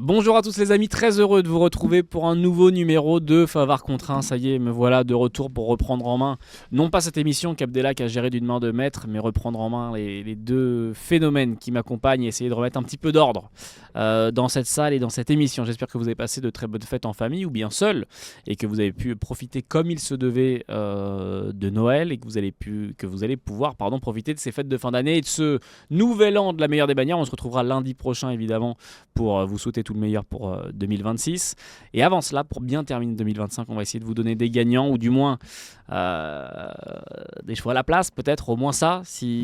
Bonjour à tous les amis, très heureux de vous retrouver pour un nouveau numéro de Favard contre 1. Ça y est, me voilà de retour pour reprendre en main, non pas cette émission qu'Abdelak a gérée d'une main de maître, mais reprendre en main les deux phénomènes qui m'accompagnent et essayer de remettre un petit peu d'ordre dans cette salle et dans cette émission. J'espère que vous avez passé de très bonnes fêtes en famille ou bien seul et que vous avez pu profiter comme il se devait de Noël et que vous allez pouvoir profiter de ces fêtes de fin d'année et de ce nouvel an de la meilleure des bannières. On se retrouvera lundi prochain évidemment pour vous souhaiter tout le meilleur pour 2026. Et avant cela, pour bien terminer 2025, on va essayer de vous donner des gagnants ou du moins des chevaux à la place, peut-être au moins ça, si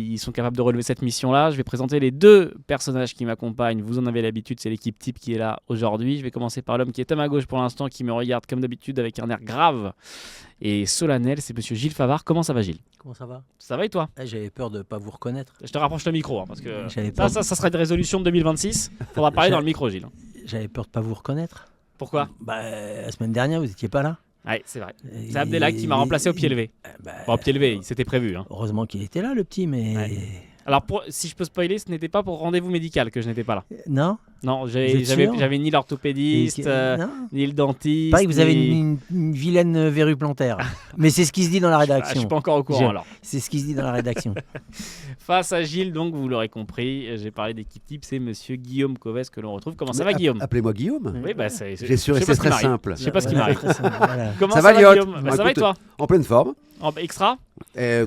ils sont capables de relever cette mission-là. Je vais présenter les deux personnages qui m'accompagnent. Vous en avez l'habitude, c'est l'équipe type qui est là aujourd'hui. Je vais commencer par l'homme qui est à ma gauche pour l'instant, qui me regarde comme d'habitude avec un air grave et solennel. C'est monsieur Gilles Favard. Comment ça va, Gilles ? Comment ça va ? Ça va et toi ? J'avais peur de ne pas vous reconnaître. Je te rapproche le micro parce que ça sera une résolution de 2026. Faudra parler dans le micro, Gilles. J'avais peur de ne pas vous reconnaître. Pourquoi ? La semaine dernière, vous n'étiez pas là. Oui, c'est vrai. C'est Abdelak qui m'a remplacé au pied levé. Au pied levé, c'était prévu. Heureusement qu'il était là, le petit, mais... Ouais. Alors, si je peux spoiler, ce n'était pas pour rendez-vous médical que je n'étais pas là. Non, j'avais ni l'orthopédiste, ni le dentiste. Pareil que vous avez une vilaine verrue plantaire. Mais c'est ce qui se dit dans la rédaction. Je suis pas encore au courant alors. C'est ce qui se dit dans la rédaction. Face à Gilles, donc vous l'aurez compris, j'ai parlé d'équipe type, c'est monsieur Guillaume Coves que l'on retrouve. Comment ça va, Guillaume ? Appelez-moi Guillaume. Oui, j'ai su rester très simple. Je sais pas ce qui m'arrive. Voilà. Comment ça va, Guillaume ? Ça va et toi ? En pleine forme. Extra ?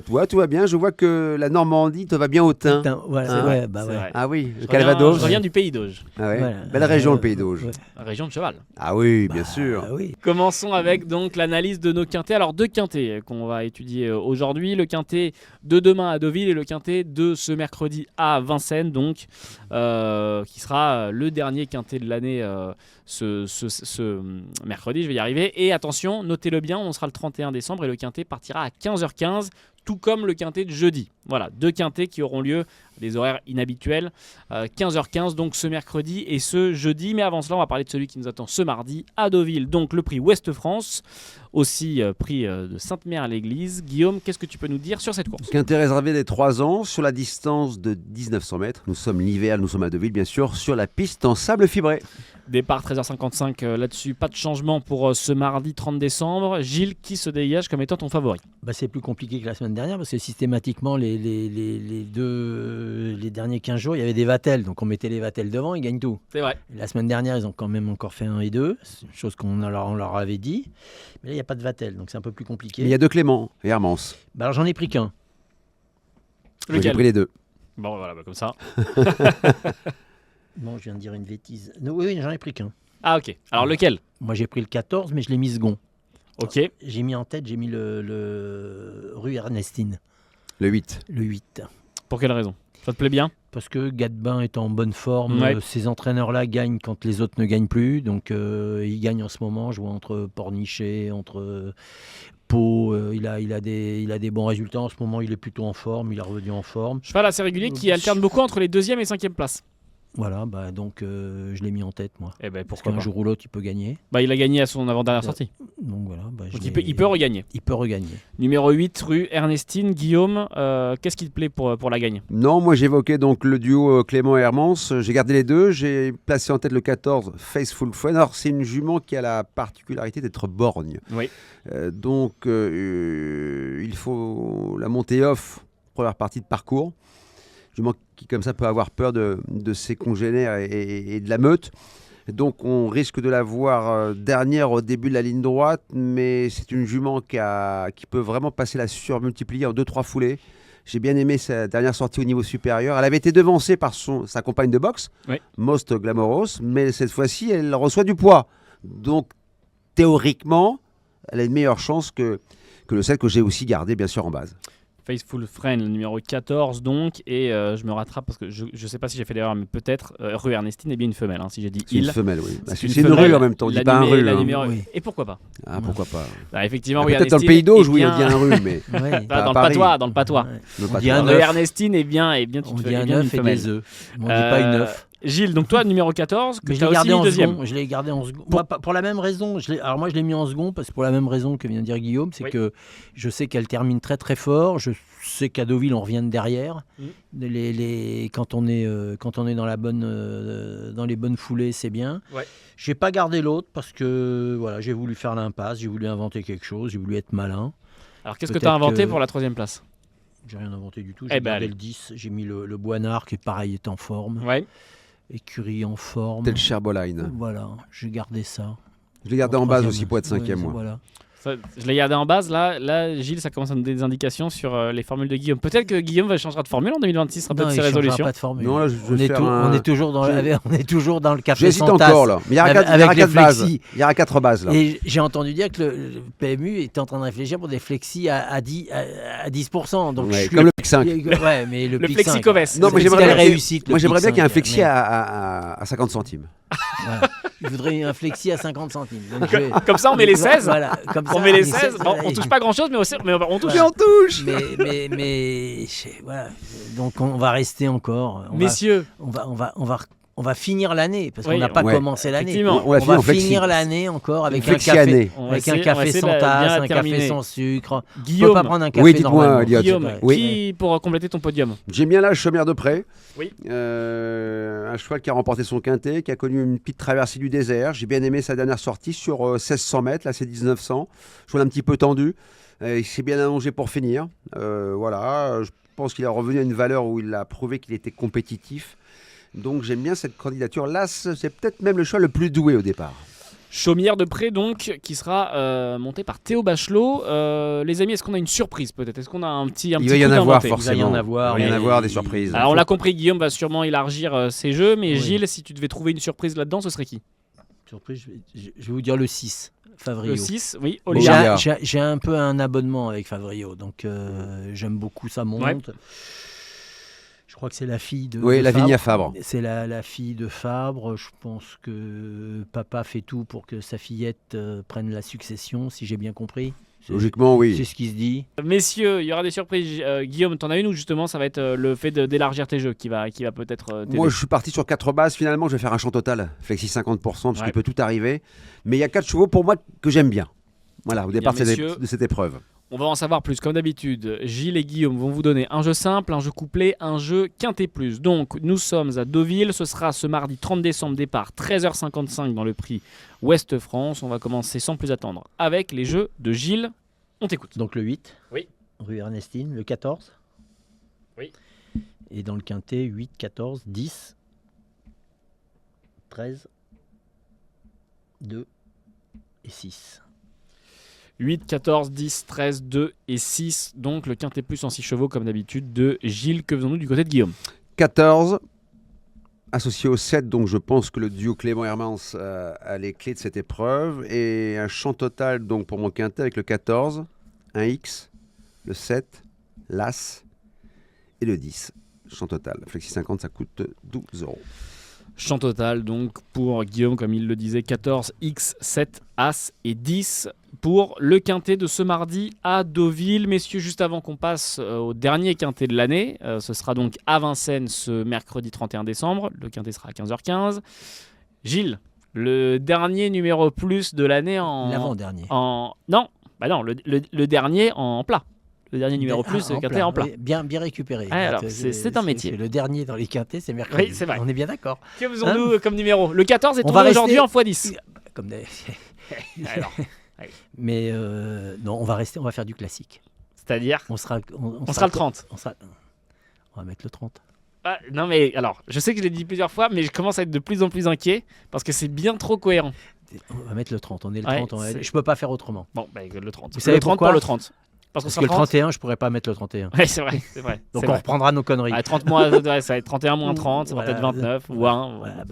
Toi, tout va bien. Je vois que la Normandie te va bien au teint. Voilà, C'est ouais. vrai. Ah oui, le Je Calvados. reviens du pays d'Auge, Ah ouais. Voilà. Belle région, le pays d'Auge. Ouais. région de cheval. Ah oui, bien sûr. Oui. Commençons avec donc l'analyse de nos quintets. Alors deux quintets qu'on va étudier aujourd'hui. Le quintet de demain à Deauville et le quintet de ce mercredi à Vincennes, donc qui sera le dernier quintet de l'année ce mercredi, je vais y arriver. Et attention, notez-le bien, on sera le 31 décembre et le quintet partira à 15h15, tout comme le quintet de jeudi. Voilà, deux quintets qui auront lieu à des horaires inhabituels, 15h15 donc ce mercredi et ce jeudi. Mais avant cela, on va parler de celui qui nous attend ce mardi à Deauville, donc le prix Ouest France, aussi prix de Sainte-Mère-à-l'Église. Guillaume, qu'est-ce que tu peux nous dire sur cette course ? Quintet réservé des 3 ans sur la distance de 1900 mètres. Nous sommes l'hiver, nous sommes à Deauville, bien sûr, sur la piste en sable fibré. Départ 13h55 là-dessus, pas de changement pour ce mardi 30 décembre. Gilles, qui se dégage comme étant ton favori ? C'est plus compliqué que la semaine dernière parce que systématiquement, les derniers 15 jours, il y avait des Vatel. Donc on mettait les Vatel devant, ils gagnent tout. C'est vrai. Et la semaine dernière, ils ont quand même encore fait 1 et 2, chose qu'on leur avait dit. Mais là, il n'y a pas de Vatel, donc c'est un peu plus compliqué. Mais il y a 2 Clément et Hermance. Alors j'en ai pris qu'un. Moi, j'ai pris les 2. Bon, voilà, comme ça. Bon, je viens de dire une bêtise. Non, oui, j'en ai pris qu'un. Ah, ok. Alors, lequel ? Moi, j'ai pris le 14, mais je l'ai mis second. Ok. J'ai mis en tête, le rue Ernestine, Le 8. le 8. Pour quelle raison ? Ça te plaît bien ? Parce que Gadebin est en bonne forme. Ouais. Ces entraîneurs-là gagnent quand les autres ne gagnent plus. Donc, ils gagnent en ce moment. Je vois entre Pornichet, entre Pau. Il a des bons résultats. En ce moment, il est plutôt en forme. Il est revenu en forme. Cheval assez régulier qui alterne beaucoup entre les 2e et 5e places. Voilà, donc je l'ai mis en tête, moi. Eh ben, Parce pourquoi qu'un pas. jour ou l'autre, il peut gagner. Il a gagné à son avant-dernière sortie. Donc voilà. Donc il peut regagner. Il peut regagner. Numéro 8, rue Ernestine. Guillaume, qu'est-ce qui te plaît pour la gagne ? Non, moi j'évoquais donc le duo Clément et Hermance. J'ai gardé les 2. J'ai placé en tête le 14, Faithful Friend. Alors c'est une jument qui a la particularité d'être borgne. Oui. Donc il faut la monter off, première partie de parcours. Jument qui comme ça peut avoir peur de ses congénères et de la meute. Donc on risque de la voir dernière au début de la ligne droite, mais c'est une jument qui peut vraiment passer la surmultiplier en 2-3 foulées. J'ai bien aimé sa dernière sortie au niveau supérieur. Elle avait été devancée par sa compagne de boxe, oui. Most Glamorous, mais cette fois-ci, elle reçoit du poids. Donc théoriquement, elle a une meilleure chance que le 7 que j'ai aussi gardé, bien sûr, en base. Faithful Friend, le numéro 14 donc, et je me rattrape parce que je ne sais pas si j'ai fait l'erreur, mais peut-être rue Ernestine est bien une femelle, si j'ai dit C'est il. Une femelle, oui. C'est une rue en même temps, on ne dit pas un rue. Oui. Et pourquoi pas ? Pourquoi pas effectivement, peut-être dans le pays d'Auge, oui, on dit un rue, mais dans le patois. On dit un Rue œuf. Ernestine est bien On dit un œuf et femelle. des œufs. On ne dit pas une œuf. Gilles, donc toi, numéro 14, que Mais tu je as l'ai aussi gardé mis en deuxième. second. Je l'ai gardé en second. Moi, pour la même raison. Alors moi, je l'ai mis en second parce que pour la même raison que vient de dire Guillaume, c'est Oui. que je sais qu'elle termine très très fort. Je sais qu'à Deauville, on revient de derrière. Quand on est dans dans les bonnes foulées, c'est bien. Ouais. J'ai pas gardé l'autre parce que voilà, j'ai voulu faire l'impasse, j'ai voulu inventer quelque chose, j'ai voulu être malin. Alors qu'est-ce que tu Peut-être as inventé que- pour la troisième place? J'ai rien inventé du tout. Eh J'ai ben, gardé allez. le 10, j'ai mis le Boinard qui pareil est en forme, Ouais. Écurie en forme. Tel Sherboline. Voilà, j'ai gardé ça. Je l'ai gardé en base troisième. aussi pour être cinquième, Ouais, moi. Voilà. Ça, je l'ai gardé en base. Là, Gilles, ça commence à nous donner des indications sur les formules de Guillaume. Peut-être que Guillaume changera de formule en 2026, ce sera peut-être Non, ses il changera résolutions. pas de formule. Non, là, je on, vais est faire tou- un- on est toujours dans Je- on est toujours dans le café J'hésite sans tasse. encore là. Mais il y aura Avec- 4 avec les bases. flexis. Il y aura 4 bases là. Et j'ai entendu dire que le PMU était en train de réfléchir pour des flexis à 10%. Donc Ouais, je suis comme le Pic 5. Ouais, mais le Le Pic 5, Flexicoves. Non, mais c'est j'aimerais quelle bien qu'il y ait- réussite, le Moi, j'aimerais Pic bien qu'il y ait un 5, flexi mais- à 50 centimes. Voilà. Je voudrais un flexi à 50 centimes. Donc je vais- Comme ça, on met les 16. Voilà, comme On ça, met les les 16. 16, Bon, voilà, on touche pas grand-chose, mais on touche. Et on touche. Voilà. Donc on va rester encore. Messieurs, On va finir l'année parce Oui, qu'on n'a pas ouais. commencé l'année. Effectivement. On l'a fini va en flexi. finir l'année encore avec Une un flexi café, année. on va avec un essayer- on va café essayer sans de bien tasse, la un terminer. café sans sucre. On peut Guillaume, pas prendre un café Oui, dites-moi, normalement. Elliot. Guillaume, Oui. qui pour compléter ton podium? J'aime bien là Chaumière de Pré. Oui. Un cheval qui a remporté son quintet, qui a connu une petite traversée du désert. J'ai bien aimé sa dernière sortie sur 1600 mètres. Là, c'est 1900. Cheval un petit peu tendu. Il s'est bien allongé pour finir. Voilà. Je pense qu'il est revenu à une valeur où il a prouvé qu'il était compétitif. Donc j'aime bien cette candidature. Là, c'est peut-être même le cheval le plus doué au départ. Chaumière de Pré, donc, qui sera monté par Théo Bachelot. Les amis, est-ce qu'on a une surprise peut-être? Est-ce qu'on a un petit Il va y en coup avoir d'inventé? forcément. Il va y en avoir, Il va y en mais avoir des il- surprises. Alors, on l'a compris, Guillaume va sûrement élargir ses jeux, mais Oui. Gilles, si tu devais trouver une surprise là-dedans, ce serait qui? Surprise, je vais vous dire le 6, Favrio. Le 6, oui, Bon, Olia. J'ai un peu un abonnement avec Favrio, donc j'aime beaucoup sa monte. Ouais. Je crois que c'est la fille de Oui, de Lavinia Fabre. C'est la fille de Fabre. Je pense que papa fait tout pour que sa fillette prenne la succession, si j'ai bien compris. Logiquement, C'est oui. ce qui se dit. Messieurs, il y aura des surprises. Guillaume, t'en as une ou justement ça va être le fait d'élargir tes jeux qui va peut-être t'aider? Moi, je suis parti sur 4 bases. Finalement, je vais faire un champ total. Flexi 50%, parce Ouais. qu'il peut tout arriver. Mais il y a 4 chevaux pour moi que j'aime bien. Voilà, au départ de messieurs. cette épreuve. On va en savoir plus. Comme d'habitude, Gilles et Guillaume vont vous donner un jeu simple, un jeu couplé, un jeu quintet plus. Donc, nous sommes à Deauville. Ce sera ce mardi 30 décembre, départ 13h55 dans le prix Ouest France. On va commencer sans plus attendre avec les jeux de Gilles. On t'écoute. Donc le 8, Oui. rue Ernestine. Le 14. Oui. Et dans le quintet, 8, 14, 10, 13, 2 et 6. 8, 14, 10, 13, 2 et 6. Donc, le quintet plus en 6 chevaux, comme d'habitude, de Gilles. Que faisons-nous du côté de Guillaume? 14, associé au 7, donc je pense que le duo Clément-Hermans a les clés de cette épreuve. Et un champ total donc pour mon quintet avec le 14, un X, le 7, l'As et le 10. Champ total. Flexi 50, ça coûte 12 euros. Champ total, donc, pour Guillaume, comme il le disait, 14, X, 7, As et 10 pour le quintet de ce mardi à Deauville. Messieurs, juste avant qu'on passe au dernier quintet de l'année, ce sera donc à Vincennes ce mercredi 31 décembre. Le quintet sera à 15h15. Gilles, le dernier numéro plus de l'année en... L'avant-dernier. Non, le dernier en plat. Le dernier numéro plus, le quintet en plat. Oui, bien récupéré. Ah, alors, Donc, c'est un métier. Le dernier dans les quintets, c'est mercredi. Oui, c'est vrai. On est bien d'accord. Que faisons-nous comme numéro? Le 14 est On va tombé aujourd'hui rester- en x10. Comme des- Alors, Mais non, on va faire du classique. c'est-à-dire, On sera le 30. On va mettre le 30. Ah, non mais alors, je sais que je l'ai dit plusieurs fois, mais je commence à être de plus en plus inquiet parce que c'est bien trop cohérent. On va mettre le 30. On est le Ouais, 30. c'est- Je peux pas faire autrement. Bon, bah, le 30. Vous savez le 30 pourquoi pour le 30. Parce qu'on Parce sera que le 30. 31, je pourrais pas mettre le 31. Ouais, c'est vrai, c'est vrai. Donc c'est on vrai. reprendra nos conneries. Ah, 30 mois, ouais, ça va être 31 moins 30, ça va Voilà. peut-être 29 ou 1. Voilà.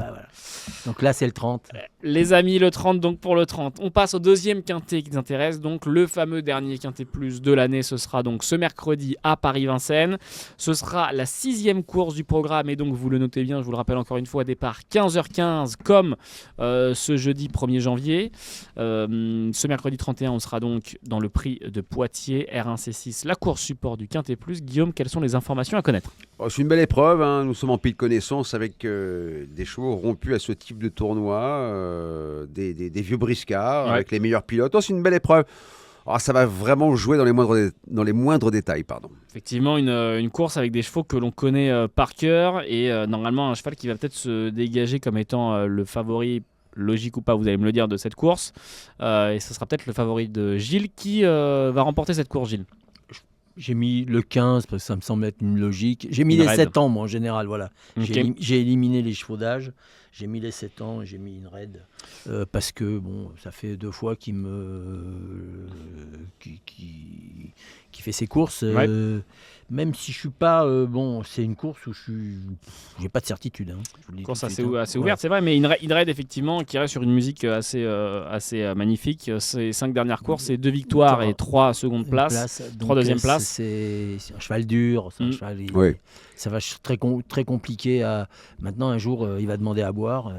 Donc là, c'est le 30. Les amis, le 30 donc pour le 30. On passe au deuxième quintet qui nous intéresse, donc le fameux dernier quintet plus de l'année. Ce sera donc ce mercredi à Paris-Vincennes. Ce sera la 6e course du programme et donc vous le notez bien, je vous le rappelle encore une fois, départ 15h15 comme ce jeudi 1er janvier. Ce mercredi 31, on sera donc dans le prix de Poitiers. R1 C6, la course support du Quintet Plus. Guillaume, quelles sont les informations à connaître? C'est une belle épreuve, hein. Nous sommes en pile connaissance avec des chevaux rompus à ce type de tournoi, des vieux briscards avec les meilleurs pilotes. C'est une belle épreuve. Ça va vraiment jouer dans les moindres détails. Effectivement, une course avec des chevaux que l'on connaît par cœur et normalement un cheval qui va peut-être se dégager comme étant le favori, logique ou pas, vous allez me le dire, de cette course. Et ce sera peut-être le favori de Gilles qui va remporter cette course, Gilles. J'ai mis le 15 parce que ça me semble être une logique. J'ai mis Une les raid. 7 ans, moi, en général. Voilà. Ok. J'ai éliminé les chevaux d'âge. J'ai mis les 7 ans et j'ai mis une raid. Parce que ça fait 2 fois qu'il fait ses courses. Même si je suis pas. C'est une course où j'ai pas de certitude. Hein, je vous le dis Course tout de assez suite, hein. ouverte, c'est vrai, mais une raid effectivement qui reste sur une musique assez magnifique. Ces 5 dernières courses, c'est 2 victoires et 3 secondes places. Donc, 3 deuxième places. C'est un cheval dur. C'est un cheval, ça va être très compliqué. Maintenant, un jour, il va demander à boire.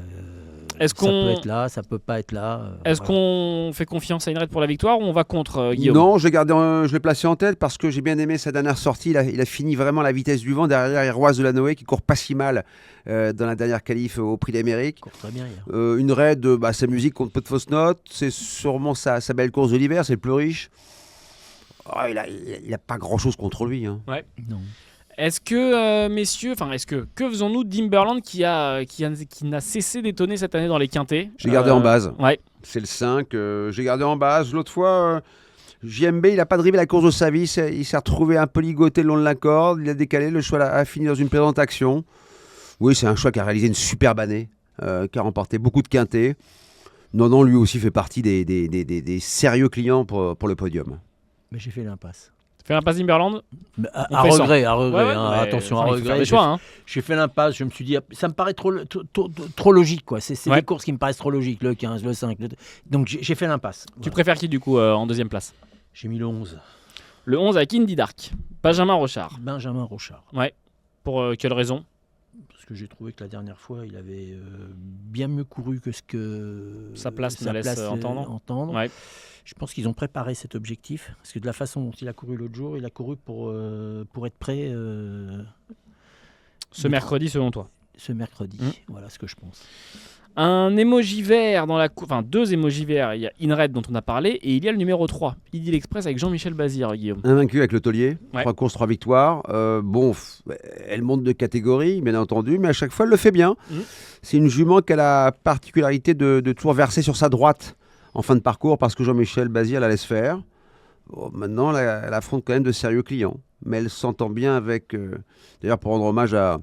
Est-ce ça peut être là, ça peut pas être là. Est-ce qu'on fait confiance à une raid pour la victoire ou on va contre Guillaume? Non, je l'ai placé en tête parce que j'ai bien aimé sa dernière sortie. Il a fini vraiment à la vitesse du vent derrière Héroise de la Noé qui court pas si mal dans la dernière qualif au Prix d'Amérique. Il court très bien hier. Une raid, sa musique compte peu de fausses notes. C'est sûrement sa belle course de l'hiver, c'est le plus riche. Il a pas grand-chose contre lui. Hein. Ouais. Non. Est-ce que, messieurs, que faisons-nous d'Imberland qui n'a cessé d'étonner cette année dans les quintets? J'ai gardé en base. Ouais. C'est le 5. J'ai gardé en base. L'autre fois, JMB, il n'a pas drivé la course de sa vie. Il s'est retrouvé un peu ligoté le long de la corde. Il a décalé. Le cheval a fini dans une plaisante action. Oui, c'est un choix qui a réalisé une superbe année, qui a remporté beaucoup de quintets. Non, lui aussi fait partie des sérieux clients pour le podium. Mais j'ai fait l'impasse. Fais un pass d'Imberland. À regret, hein, attention, à il faut regret. faire des choix. Hein. J'ai fait l'impasse, je me suis dit, ça me paraît trop logique, quoi. C'est des courses qui me paraissent trop logiques, le 15, le 5. Donc j'ai fait l'impasse. Tu préfères qui du coup en deuxième place? J'ai mis le 11. Le 11 avec Indy Dark. Benjamin Rochard. Benjamin Rochard. Ouais. Pour quelle raison? Parce que j'ai trouvé que la dernière fois, il avait bien mieux couru que ce que sa place nous laisse entendre. Ouais. Je pense qu'ils ont préparé cet objectif. Parce que de la façon dont il a couru l'autre jour, il a couru pour être prêt. Ce mercredi, selon toi? Ce mercredi, voilà ce que je pense. Un émoji vert dans la enfin 2 émojis verts. Il y a Inred dont on a parlé et il y a le numéro 3, Idyll Express avec Jean-Michel Bazir, Guillaume. Invaincu avec le taulier, Ouais. 3 courses, 3 victoires. Elle monte de catégorie, bien entendu, mais à chaque fois, elle le fait bien. C'est une jument qui a la particularité de toujours verser sur sa droite en fin de parcours parce que Jean-Michel Bazir la laisse faire. Maintenant, elle affronte quand même de sérieux clients, mais elle s'entend bien avec... D'ailleurs, pour rendre hommage à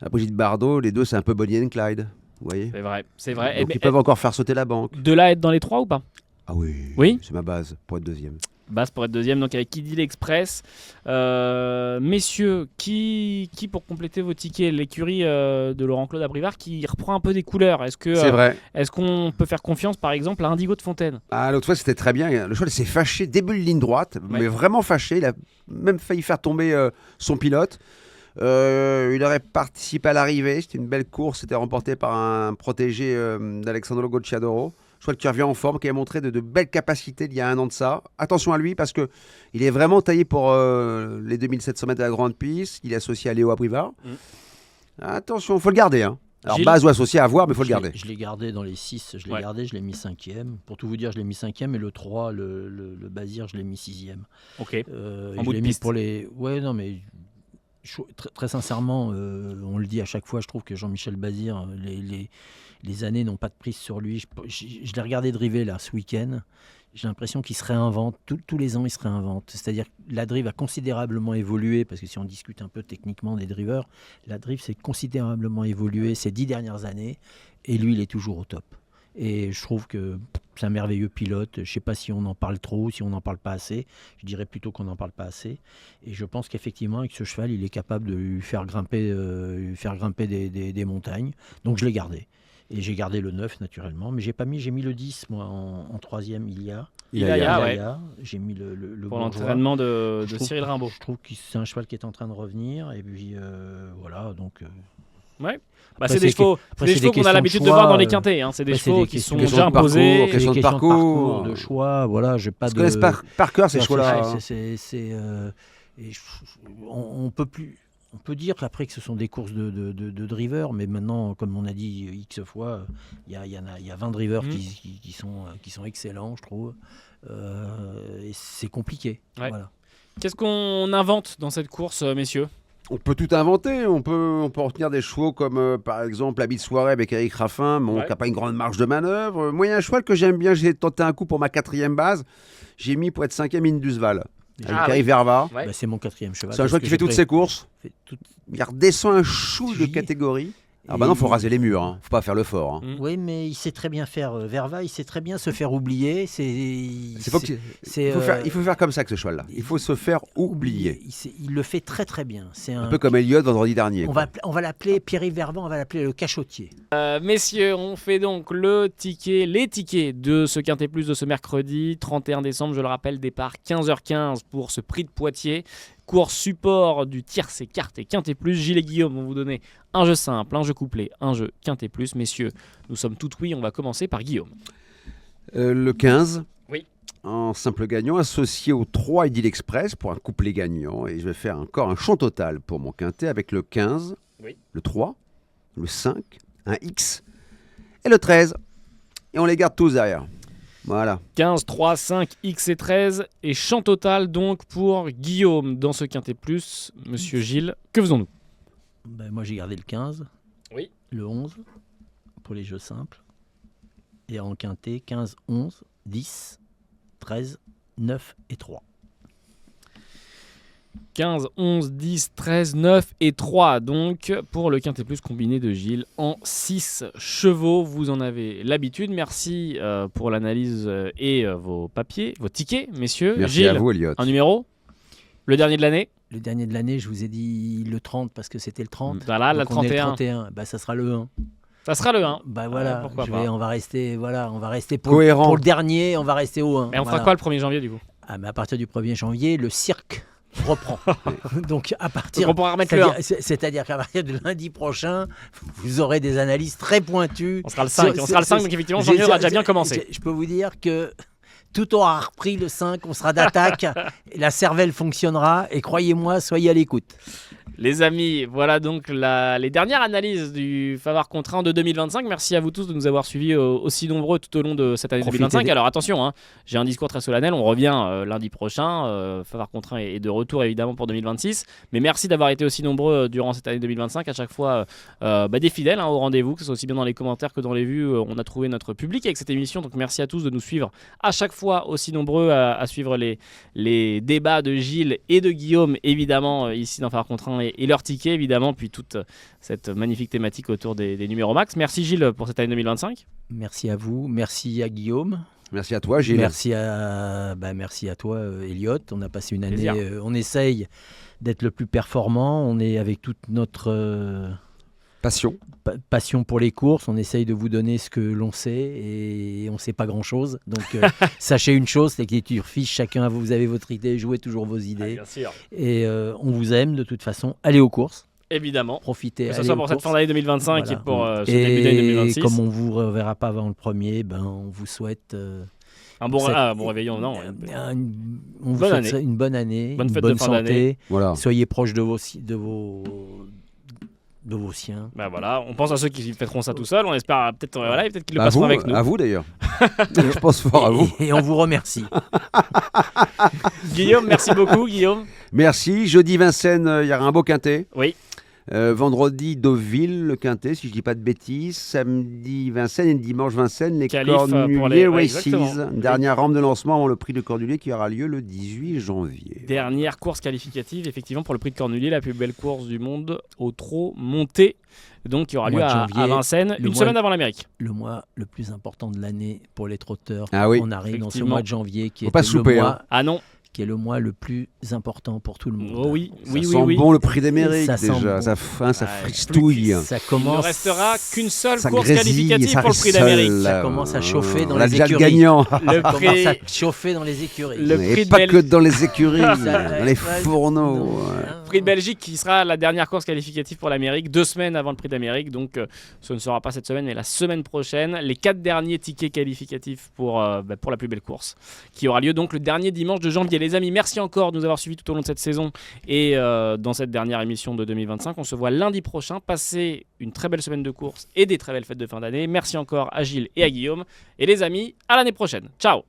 Brigitte Bardot, les deux, c'est un peu Bonnie and Clyde. Vous voyez ? C'est vrai. Donc, ils peuvent encore faire sauter la banque. De là être dans les 3 ou pas? Ah oui, Oui, c'est ma base pour être deuxième. Base pour être deuxième, donc avec Idyll Express. Messieurs, qui pour compléter vos tickets, l'écurie de Laurent-Claude Abrivard qui reprend un peu des couleurs. C'est vrai. Est-ce qu'on peut faire confiance par exemple à Indigo de Fontaine? L'autre fois, c'était très bien. Le cheval s'est fâché, début de ligne droite, mais vraiment fâché. Il a même failli faire tomber son pilote. Il aurait participé à l'arrivée. C'était une belle course. C'était remporté par un protégé d'Alexandro Gocciadoro. Je crois qu'il revient en forme, qui a montré de belles capacités il y a 1 an de ça. Attention à lui parce qu'il est vraiment taillé pour les 2700 mètres de la grande piste. Il est associé à Léo Abrivard. Attention, il faut le garder. Hein. Alors, Gilles, base ou associé à voir, mais il faut le garder. Je l'ai gardé dans les 6. Je l'ai gardé, je l'ai mis 5e. Pour tout vous dire, je l'ai mis 5e. Et le 3, le Bazir, je l'ai mis 6e. Ok. En bout de piste. Pour les... Ouais, non, mais... Très sincèrement, on le dit à chaque fois, je trouve que Jean-Michel Bazir, les années n'ont pas de prise sur lui. Je l'ai regardé driver là, ce week-end. J'ai l'impression qu'il se réinvente. Tous les ans, il se réinvente. C'est-à-dire que la drive a considérablement évolué, parce que si on discute un peu techniquement des drivers, la drive s'est considérablement évolué ces 10 dernières années, et lui, il est toujours au top. Et je trouve que c'est un merveilleux pilote. Je ne sais pas si on en parle trop, si on n'en parle pas assez. Je dirais plutôt qu'on n'en parle pas assez. Et je pense qu'effectivement, avec ce cheval, il est capable de lui faire grimper des montagnes. Donc je l'ai gardé. Et j'ai gardé le 9 naturellement. Mais j'ai mis le 10, moi, en 3e, Ilia. J'ai mis le pour bourgeois. l'entraînement de Cyril Rimbaud. Je trouve que c'est un cheval qui est en train de revenir. Et puis voilà, donc... Ouais. Bah, Après, c'est des c'est chevaux, après, c'est des c'est chevaux des qu'on a l'habitude de questions de voir dans choix, les quintés. Hein. C'est des après, c'est chevaux des qui questions sont de déjà parcours, imposés. question C'est de des parcours. de choix. Voilà, j'ai pas Je connais par cœur ces c'est- chevaux-là. hein. et on peut plus. On peut dire qu'après que ce sont des courses de drivers, mais maintenant, comme on a dit X fois, il y a 20 drivers qui sont excellents, je trouve. Et c'est compliqué. Ouais. Voilà. Qu'est-ce qu'on invente dans cette course, messieurs? On peut tout inventer. On peut retenir des chevaux comme par exemple Habit de soirée avec Eric Raffin, qui n'a pas une grande marge de manœuvre. Moi, il y a un cheval que j'aime bien. J'ai tenté un coup pour ma 4e base. J'ai mis pour être 5e Indusval. Avec Eric Verva. Ouais. Bah, c'est mon 4e cheval. C'est un cheval qui fait toutes ses courses. Il redescend un chou de Juillet. catégorie. Alors maintenant, il faut raser les murs. Hein. Faut pas faire le fort. Hein. Oui, mais il sait très bien faire Verva, il sait très bien se faire oublier. Il Il faut faire comme ça avec ce cheval-là. Il faut se faire oublier. Il le fait très très bien. C'est Un peu comme Elliott vendredi dernier. On va l'appeler Pierre-Yves Verva, on va l'appeler le cachotier. Messieurs, on fait donc les tickets de ce Quintet Plus de ce mercredi 31 décembre. Je le rappelle, départ 15h15 pour ce prix de Poitiers. Course support du tiercé carte et Quintet Plus. Gilles et Guillaume vont vous donner un jeu simple, un jeu couplé, un jeu Quintet Plus. Messieurs, nous sommes tout oui, on va commencer par Guillaume. Le 15. Oui. En simple gagnant, associé au 3 Idylle Express pour un couplet gagnant. Et je vais faire encore un champ total pour mon quintet avec le 15, le 3, le 5, un X et le 13. Et on les garde tous derrière. Voilà. 15, 3, 5, X et 13. Et champ total donc pour Guillaume dans ce Quintet Plus. Monsieur Gilles, que faisons-nous? Moi j'ai gardé le 15, Oui. le 11 pour les jeux simples. Et en quintet, 15, 11, 10, 13, 9 et 3. 15, 11, 10, 13, 9 et 3 donc pour le Quintet Plus combiné de Gilles en 6 chevaux. Vous en avez l'habitude. Merci pour l'analyse et vos papiers, vos tickets, messieurs. Merci Gilles, à vous, Elliott. un numéro? Le dernier de l'année? Le dernier de l'année, je vous ai dit le 30 parce que c'était le 30. Voilà, la Donc on est le 31. 31. Ça sera le 1. Ça sera le 1. Voilà, pourquoi pas. on va rester Cohérent. pour le dernier, on va rester au 1. Et on fera quoi le 1er janvier du coup? Mais à partir du 1er janvier, le cirque reprend. Donc à partir, Donc on pourra remettre le 1. c'est-à-dire qu'à partir de lundi prochain, vous aurez des analyses très pointues. On sera le 5. On sera le 5, donc effectivement, janvier aura déjà bien commencé. Je peux vous dire que tout aura repris le 5, on sera d'attaque, la cervelle fonctionnera et croyez-moi, soyez à l'écoute. Les amis, voilà donc les dernières analyses du Favard contre 1 de 2025. Merci à vous tous de nous avoir suivis aussi nombreux tout au long de cette année 2025. Alors attention, hein, j'ai un discours très solennel, on revient lundi prochain. Favard contre 1 est de retour évidemment pour 2026. Mais merci d'avoir été aussi nombreux durant cette année 2025. À chaque fois des fidèles au rendez-vous, que ce soit aussi bien dans les commentaires que dans les vues. On a trouvé notre public avec cette émission. Donc merci à tous de nous suivre à chaque fois aussi nombreux à suivre les débats de Gilles et de Guillaume évidemment ici dans Favard contre 1 et leurs tickets évidemment, puis toute cette magnifique thématique autour des numéros max. Merci Gilles pour cette année 2025. Merci à vous, merci à Guillaume. Merci à toi, Gilles. Merci à toi, Elliott. On a passé une année, on essaye d'être le plus performant, on est avec toute notre passion pour les courses, on essaye de vous donner ce que l'on sait et on ne sait pas grand-chose. Donc sachez une chose, c'est que les turfistes, chacun vous avez votre idée, jouez toujours vos idées. Bien sûr. Et on vous aime de toute façon, allez aux courses. Évidemment. Profitez. Que ce soit pour cette fin d'année 2025 et pour ce et début d'année 2026. Et comme on ne vous reverra pas avant le premier, on vous souhaite... un bon réveillon, non. On vous souhaite une bonne année, bonne une fête bonne de fin santé. d'année. Voilà. Soyez proches de vos siens. Voilà, on pense à ceux qui fêteront ça tout seuls. On espère peut-être qu'ils le passeront avec nous. À vous d'ailleurs. Je pense fort à vous. Et on vous remercie. Guillaume, merci beaucoup, Guillaume. Merci. Jeudi Vincennes, il y aura un beau quintet. Oui. Vendredi, Deauville, le quintet, si je ne dis pas de bêtises. Samedi, Vincennes et dimanche, Vincennes, les Qualif Cornuliers Races. exactement. Dernière rampe de lancement avant le prix de Cornulier qui aura lieu le 18 janvier. Dernière course qualificative, effectivement, pour le prix de Cornulier, la plus belle course du monde au trot monté. Donc, qui aura lieu à Vincennes, une semaine avant l'Amérique. Le mois le plus important de l'année pour les trotteurs. Ah oui. On arrive dans ce mois de janvier qui Faut pas souper, le mois... Ah non. Qui est le mois le plus important pour tout le monde. Oh oui, ça sent bon le prix d'Amérique déjà, ça fristouille. Ça commence... Il ne restera qu'une seule ça course grésille, qualificative ça pour le prix d'Amérique. Ça commence à chauffer dans on a les déjà écuries. le gagnant. Ça commence à chauffer dans les écuries. Le prix Et de pas Belle- que dans les écuries, dans les fourneaux. Prix de Belgique qui sera la dernière course qualificative pour l'Amérique, 2 semaines avant le Prix d'Amérique. Donc ce ne sera pas cette semaine, mais la semaine prochaine. Les 4 derniers tickets qualificatifs pour la plus belle course, qui aura lieu donc le dernier dimanche de janvier. Les amis, merci encore de nous avoir suivis tout au long de cette saison et dans cette dernière émission de 2025. On se voit lundi prochain. Passez une très belle semaine de course et des très belles fêtes de fin d'année. Merci encore à Gilles et à Guillaume. Et les amis, à l'année prochaine. Ciao!